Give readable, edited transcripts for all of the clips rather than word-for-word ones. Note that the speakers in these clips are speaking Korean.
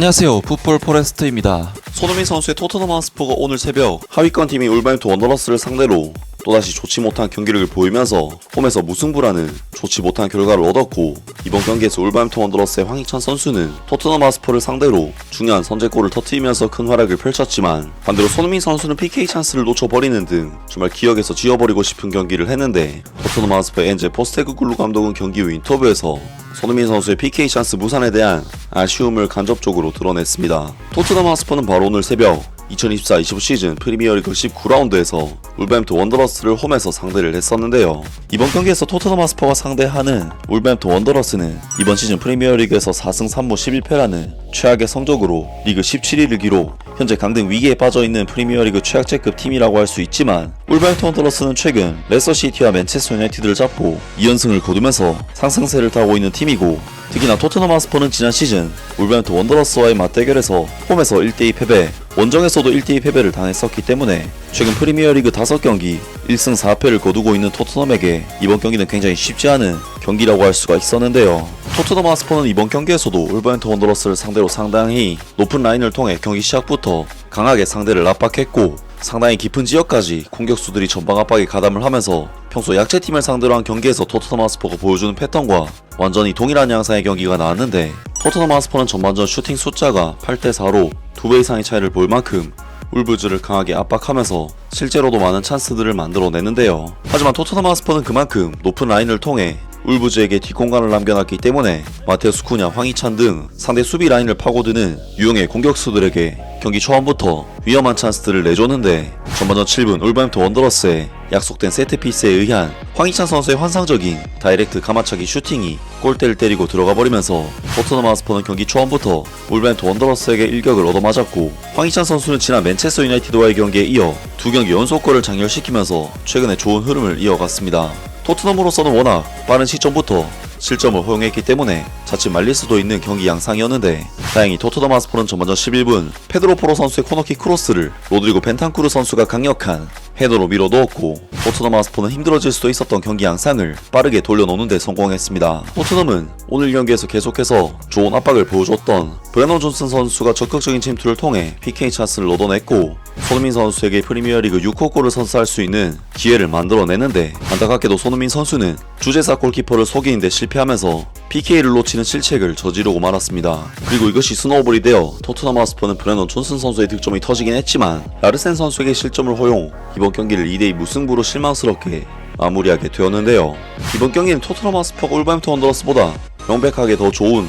안녕하세요, 풋볼 포레스트입니다. 손흥민 선수의 토트넘 하스퍼가 오늘 새벽 하위권 팀인 울버햄튼 원더러스를 상대로 또다시 좋지 못한 경기력을 보이면서 홈에서 무승부라는 좋지 못한 결과를 얻었고, 이번 경기에서 울버햄튼 원더러스의 황희찬 선수는 토트넘 하스퍼를 상대로 중요한 선제골을 터뜨리면서 큰 활약을 펼쳤지만, 반대로 손흥민 선수는 PK 찬스를 놓쳐버리는 등 정말 기억에서 지워버리고 싶은 경기를 했는데, 토트넘 하스퍼의 엔제 포스테그글루 감독은 경기 후 인터뷰에서 손흥민 선수의 PK 찬스 무산에 대한 아쉬움을 간접적으로 드러냈습니다. 토트넘 하스퍼는 바로 오늘 새벽 2024-25 시즌 프리미어리그 19라운드에서 울버햄튼 원더러스를 홈에서 상대를 했었는데요. 이번 경기에서 토트넘 하스퍼가 상대하는 울버햄튼 원더러스는 이번 시즌 프리미어리그에서 4승 3무 11패라는 최악의 성적으로 리그 17위를 기록, 현재 강등 위기에 빠져있는 프리미어리그 최악체급 팀이라고 할 수 있지만, 울버햄튼 원더러스는 최근 레스터시티와 맨체스터 유나이티드를 잡고 2연승을 거두면서 상승세를 타고 있는 팀이고, 특히나 토트넘 하스퍼는 지난 시즌 울버햄튼 원더러스와의 맞대결에서 홈에서 1대2 패배, 원정에서도 1대2 패배를 당했었기 때문에 최근 프리미어리그 5경기 1승 4패를 거두고 있는 토트넘에게 이번 경기는 굉장히 쉽지 않은 경기라고 할 수가 있었는데요. 토트넘 하스퍼는 이번 경기에서도 울버햄튼 원더러스를 상대로 상당히 높은 라인을 통해 경기 시작부터 강하게 상대를 압박했고, 상당히 깊은 지역까지 공격수들이 전방 압박에 가담을 하면서 평소 약체팀을 상대로 한 경기에서 토트넘 하스퍼가 보여주는 패턴과 완전히 동일한 양상의 경기가 나왔는데, 토트넘 하스퍼는 전반전 슈팅 숫자가 8대4로 2배 이상의 차이를 볼 만큼 울브즈를 강하게 압박하면서 실제로도 많은 찬스들을 만들어내는데요. 하지만 토트넘 하스퍼는 그만큼 높은 라인을 통해 울브즈에게 뒷공간을 남겨놨기 때문에 마테우스 쿠냐, 황희찬 등 상대 수비 라인을 파고드는 유형의 공격수들에게 경기 초반부터 위험한 찬스들을 내줬는데, 전반전 7분 울버햄튼 원더러스의 약속된 세트피스에 의한 황희찬 선수의 환상적인 다이렉트 가마차기 슈팅이 골대를 때리고 들어가 버리면서 토트넘 하스퍼는 경기 초반부터 울버햄튼 원더러스에게 일격을 얻어맞았고, 황희찬 선수는 지난 맨체스터 유나이티드와의 경기에 이어 2경기 연속골을 장렬시키면서 최근에 좋은 흐름을 이어갔습니다. 토트넘으로서는 워낙 빠른 시점부터 실점을 허용했기 때문에 자칫 말릴 수도 있는 경기 양상이었는데, 다행히 토트넘 하스퍼는 전반전 11분 페드로 포로 선수의 코너킥 크로스를 로드리고 벤탄쿠르 선수가 강력한 헤더로 밀어 넣었고, 토트넘 하스퍼는 힘들어질 수도 있었던 경기 양상을 빠르게 돌려놓는 데 성공했습니다. 토트넘은 오늘 경기에서 계속해서 좋은 압박을 보여줬던 브레넌 존슨 선수가 적극적인 침투를 통해 PK 찬스를 얻어냈고, 손흥민 선수에게 프리미어리그 6호 골을 선사할 수 있는 기회를 만들어내는데, 안타깝게도 손흥민 선수는 주제사 골키퍼를 속이는 데 실패하면서 PK를 놓치는 실책을 저지르고 말았습니다. 그리고 이것이 스노우볼이 되어 토트넘 하스퍼는 브레넌 존슨 선수의 득점이 터지긴 했지만 라르센 선수에게 실점을 허용 이번 경기를 2대2 무승부로 실망스럽게 마무리하게 되었는데요. 이번 경기는 토트넘 하스퍼가 울버햄튼 원더러스보다 명백하게 더 좋은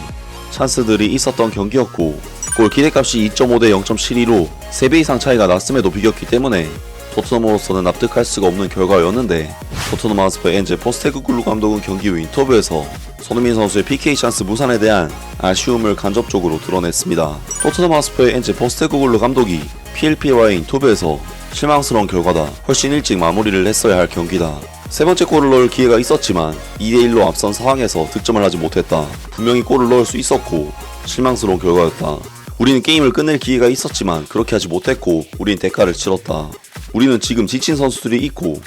찬스들이 있었던 경기였고, 골 기대값이 2.5대 0.72로 3배 이상 차이가 났음에도 비겼기 때문에 토트넘으로서는 납득할 수가 없는 결과였는데, 토트넘 하스퍼의 엔제 포스테그글루 감독은 경기 후 인터뷰에서 손흥민 선수의 PK 찬스 무산에 대한 아쉬움을 간접적으로 드러냈습니다. 토트넘 하스퍼의 엔제 포스테그글루 감독이 PLP와의 인터뷰에서 실망스러운 결과다, 훨씬 일찍 마무리를 했어야 할 경기다, 세 번째 골을 넣을 기회가 있었지만 2대1로 앞선 상황에서 득점을 하지 못했다, 분명히 골을 넣을 수 있었고 실망스러운 결과였다, 우리는 게임을 끝낼 기회가 있었지만 그렇게 하지 못했고 우린 대가를 치렀다, 우리는 지금 지친 선수들이 있고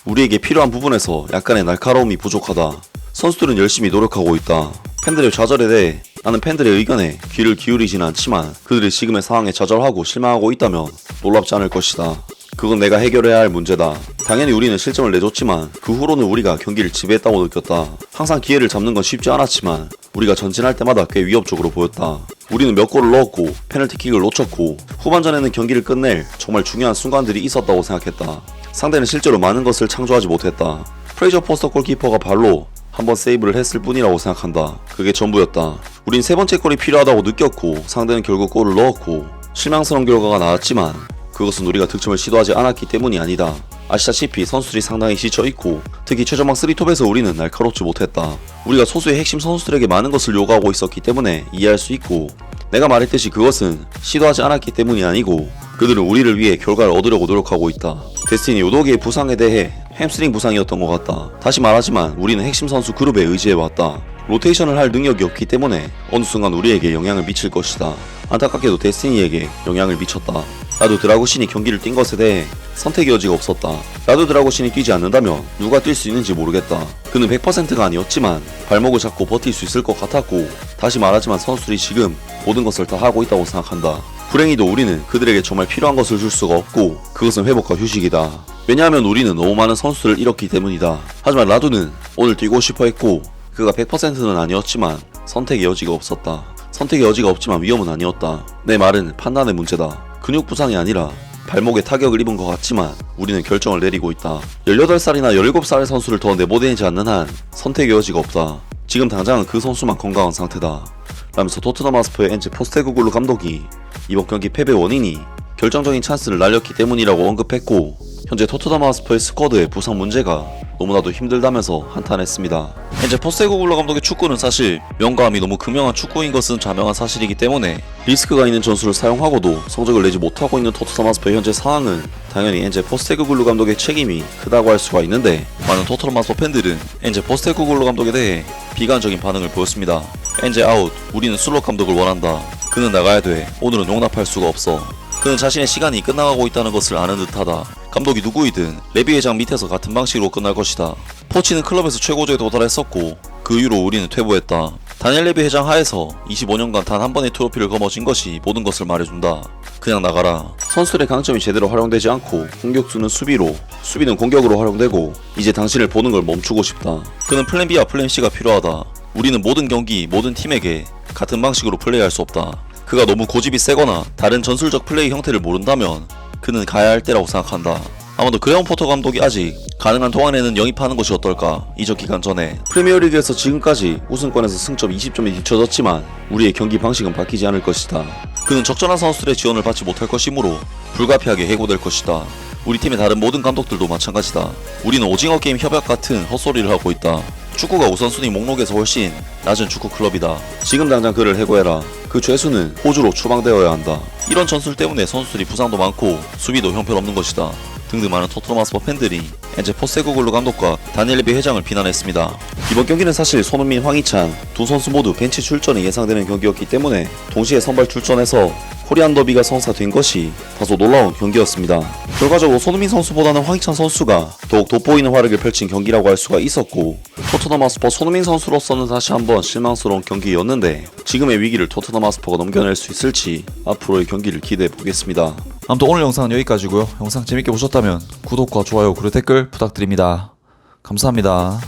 우리에게 필요한 부분에서 약간의 날카로움이 부족하다, 선수들은 열심히 노력하고 있다, 팬들의 좌절에 대해 나는 팬들의 의견에 귀를 기울이진 않지만 그들이 지금의 상황에 좌절하고 실망하고 있다면 놀랍지 않을 것이다, 그건 내가 해결해야 할 문제다, 당연히 우리는 실점을 내줬지만 그 후로는 우리가 경기를 지배했다고 느꼈다, 항상 기회를 잡는 건 쉽지 않았지만 우리가 전진할 때마다 꽤 위협적으로 보였다, 우리는 몇 골을 넣었고 페널티킥을 놓쳤고 후반전에는 경기를 끝낼 정말 중요한 순간들이 있었다고 생각했다, 상대는 실제로 많은 것을 창조하지 못했다, 프레이저 포스터 골키퍼가 발로 한번 세이브를 했을 뿐이라고 생각한다, 그게 전부였다, 우린 세 번째 골이 필요하다고 느꼈고 상대는 결국 골을 넣었고 실망스러운 결과가 나왔지만 그것은 우리가 득점을 시도하지 않았기 때문이 아니다, 아시다시피 선수들이 상당히 지쳐있고 특히 최전방 3톱에서 우리는 날카롭지 못했다, 우리가 소수의 핵심 선수들에게 많은 것을 요구하고 있었기 때문에 이해할 수 있고, 내가 말했듯이 그것은 시도하지 않았기 때문이 아니고 그들은 우리를 위해 결과를 얻으려고 노력하고 있다, 데스티니 요도기의 부상에 대해 햄스트링 부상이었던 것 같다, 다시 말하지만 우리는 핵심 선수 그룹에 의지해왔다, 로테이션을 할 능력이 없기 때문에 어느 순간 우리에게 영향을 미칠 것이다, 안타깝게도 데스티니에게 영향을 미쳤다. 라두 드라구신이 경기를 뛴 것에 대해 선택의 여지가 없었다. 라두 드라구신이 뛰지 않는다면 누가 뛸 수 있는지 모르겠다. 그는 100%가 아니었지만 발목을 잡고 버틸 수 있을 것 같았고, 다시 말하지만 선수들이 지금 모든 것을 다 하고 있다고 생각한다. 불행히도 우리는 그들에게 정말 필요한 것을 줄 수가 없고, 그것은 회복과 휴식이다. 왜냐하면 우리는 너무 많은 선수들을 잃었기 때문이다. 하지만 라두는 오늘 뛰고 싶어 했고, 그가 100%는 아니었지만 선택의 여지가 없었다. 선택의 여지가 없지만 위험은 아니었다. 내 말은 판단의 문제다. 근육 부상이 아니라 발목에 타격을 입은 것 같지만 우리는 결정을 내리고 있다. 18살이나 17살의 선수를 더 내보내지 않는 한 선택의 여지가 없다. 지금 당장은 그 선수만 건강한 상태다. 라면서 토트넘 하스퍼의 엔제 포스테코글루 감독이 이번 경기 패배 원인이 결정적인 찬스를 날렸기 때문이라고 언급했고, 현재 토트넘 하스퍼의 스쿼드의 부상 문제가 너무나도 힘들다면서 한탄했습니다. 현재 포스테코글루 감독의 축구는 사실 명감이 너무 극명한 축구인 것은 자명한 사실이기 때문에 리스크가 있는 전술을 사용하고도 성적을 내지 못하고 있는 토트넘 하스퍼의 현재 상황은 당연히 엔제 포스테코글루 감독의 책임이 크다고 할 수가 있는데, 많은 토트넘 하스퍼 팬들은 엔제 포스테코글루 감독에 대해 비관적인 반응을 보였습니다. 엔제 아웃, 우리는 술록 감독을 원한다. 그는 나가야 돼. 오늘은 용납할 수가 없어. 그는 자신의 시간이 끝나가고 있다는 것을 아는 듯하다. 감독이 누구이든 레비 회장 밑에서 같은 방식으로 끝날 것이다. 포치는 클럽에서 최고조에 도달했었고 그 이후로 우리는 퇴보했다. 다니엘 레비 회장 하에서 25년간 단 한 번의 트로피를 거머쥔 것이 모든 것을 말해준다. 그냥 나가라. 선수들의 강점이 제대로 활용되지 않고 공격수는 수비로, 수비는 공격으로 활용되고 이제 당신을 보는 걸 멈추고 싶다. 그는 플랜 B와 플랜 C가 필요하다. 우리는 모든 경기, 모든 팀에게 같은 방식으로 플레이할 수 없다. 그가 너무 고집이 세거나 다른 전술적 플레이 형태를 모른다면 그는 가야 할 때라고 생각한다. 아마도 그레엄 포터 감독이 아직 가능한 동안에는 영입하는 것이 어떨까. 이적 기간 전에 프리미어리그에서 지금까지 우승권에서 승점 20점이 뒤쳐졌지만 우리의 경기 방식은 바뀌지 않을 것이다. 그는 적절한 선수들의 지원을 받지 못할 것이므로 불가피하게 해고될 것이다. 우리 팀의 다른 모든 감독들도 마찬가지다. 우리는 오징어 게임 협약 같은 헛소리를 하고 있다. 축구가 우선순위 목록에서 훨씬 낮은 축구 클럽이다. 지금 당장 그를 해고해라. 그 죄수는 호주로 추방되어야 한다. 이런 전술 때문에 선수들이 부상도 많고 수비도 형편없는 것이다. 등등 많은 토트넘 하스퍼 팬들이 엔제 포스테코글루 감독과 다니엘 레비 회장을 비난했습니다. 이번 경기는 사실 손흥민, 황희찬 두 선수 모두 벤치 출전이 예상되는 경기였기 때문에 동시에 선발 출전해서 코리안 더비가 성사된 것이 다소 놀라운 경기였습니다. 결과적으로 손흥민 선수보다는 황희찬 선수가 더욱 돋보이는 활약을 펼친 경기라고 할 수가 있었고, 토트넘 하스퍼 손흥민 선수로서는 다시 한번 실망스러운 경기였는데 지금의 위기를 토트넘 하스퍼가 넘겨낼 수 있을지 앞으로의 경기를 기대해 보겠습니다. 아무튼 오늘 영상은 여기까지고요. 영상 재밌게 보셨다면 구독과 좋아요 그리고 댓글 부탁드립니다. 감사합니다.